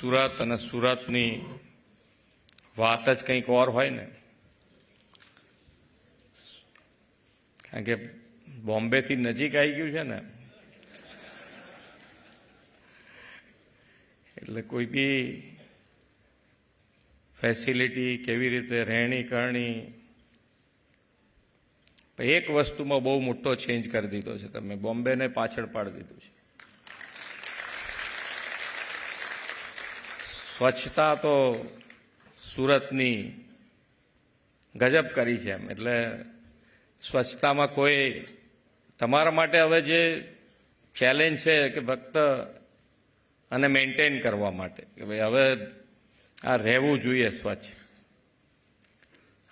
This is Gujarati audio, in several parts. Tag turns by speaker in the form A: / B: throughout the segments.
A: સુરત અને સુરતની વાત જ કંઈક ઓર હોય ને, કારણ કે બોમ્બેથી નજીક આવી ગયું છે ને, એટલે કોઈ બી ફેસિલિટી કેવી રીતે રહેણી કરણી, એક વસ્તુમાં બહુ મોટો ચેન્જ કરી દીધો છે. તમે બોમ્બેને પાછળ પાડી દીધું છે. સ્વચ્છતા તો સુરતની ગજબ કરી છે એમ. એટલે સ્વચ્છતામાં કોઈ તમારા માટે હવે જે ચેલેન્જ છે કે ફક્ત અને મેન્ટેન કરવા માટે કે ભાઈ હવે આ રહેવું જોઈએ સ્વચ્છ.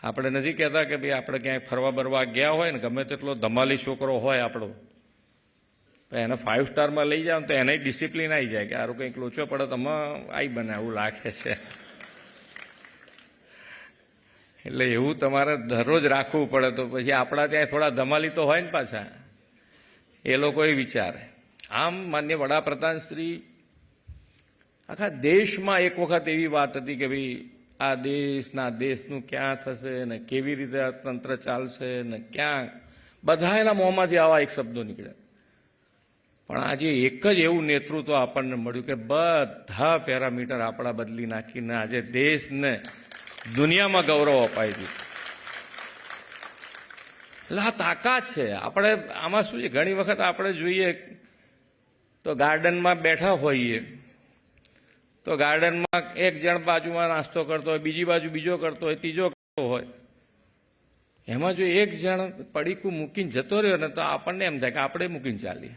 A: આપણે નથી કહેતા કે ભાઈ આપણે ક્યાંય ફરવા બરવા ગયા હોય ને, ગમે તેટલો ધમાલી છોકરો હોય આપણો, એને 5 સ્ટારમાં લઈ જાવ તો એને ડિસિપ્લિન આવી જાય કે આરું કંઈક લોચો પડે તો આવી બને એવું લાગે છે. એટલે એવું તમારે દરરોજ રાખવું પડે તો પછી આપણા ત્યાં થોડા ધમાલી તો હોય ને પાછા, એ લોકો એ વિચારે. આમ માન્ય વડાપ્રધાન શ્રી આખા દેશમાં એક વખત એવી વાત હતી કે ભાઈ આ દેશનું ક્યાં થશે ને કેવી રીતે આ તંત્ર ચાલશે ને ક્યાં, બધા એના મોંમાંથી આવા એક શબ્દો નીકળે. પણ આજે એક જ એવું નેતૃત્વ આપણને મળ્યું કે બધા પેરામીટર આપણા બદલી નાખીને આજે દેશને દુનિયામાં ગૌરવ અપાઈ દીધું. એટલે આ તાકાત છે. આપણે આમાં શું છે, ઘણી વખત આપણે જોઈએ તો ગાર્ડનમાં બેઠા હોઈએ તો ગાર્ડનમાં એક જણ બાજુમાં નાસ્તો કરતો હોય, બીજી બાજુ બીજો કરતો હોય, ત્રીજો કરતો હોય. એમાં જો એક જણ પડીકું મૂકીને જતો રહ્યો ને તો આપણને એમ થાય કે આપણે મૂકીને ચાલીએ.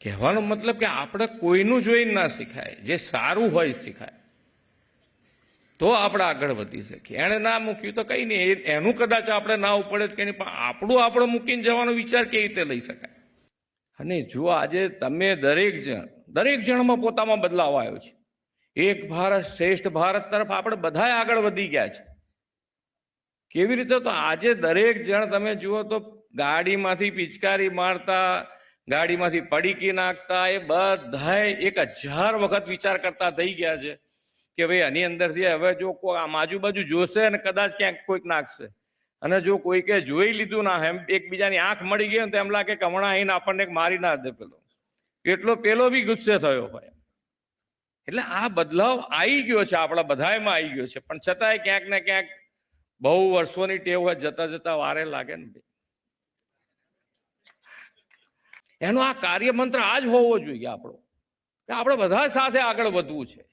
A: કહેવાનો મતલબ કે આપણે કોઈનું જોઈને ના શીખાય, જે સારું હોય શીખાય તો આપણે આગળ વધી શકીએ. એણે ના મૂક્યું તો કંઈ નહીં, એનું કદાચ આપણે ના ઉપડે જ કંઈ નહીં, પણ આપણે મૂકીને જવાનો વિચાર કેવી રીતે લઈ શકાય. અને જો આજે તમે દરેક જણમાં પોતામાં બદલાવ આવ્યો છે. એક ભારત શ્રેષ્ઠ ભારત તરફ આપણે બધા આગળ વધી ગયા છે. કેવી રીતે? તો આજે દરેક જણ તમે જુઓ તો ગાડીમાંથી પિચકારી મારતા, ગાડીમાંથી પડીકી નાખતા, એ બધા 1000 વખત વિચાર કરતા થઈ ગયા છે કે ભાઈ આની અંદરથી હવે જો કોઈ આમ આજુબાજુ જોશે અને કદાચ ક્યાંક કોઈક નાખશે, અને જો કોઈકે જોઈ લીધું ના, એમ એકબીજાની આંખ મળી ગઈ તો એમ લાગે કે હમણાં આવીને આપણને મારી ના દે પેલો, એટલો પેલો બી ગુસ્સે થયો હોય. એટલે આ બદલાવ આવી ગયો છે, આપણા બધામાં આવી ગયો છે. પણ છતાંય ક્યાંક ને ક્યાંક બહુ વર્ષોની ટેવ હોય, જતા જતા વારે લાગે ને. એનો આ કાર્યમંત્ર આ જ હોવો જોઈએ આપણો, કે આપણે બધા સાથે આગળ વધવું છે.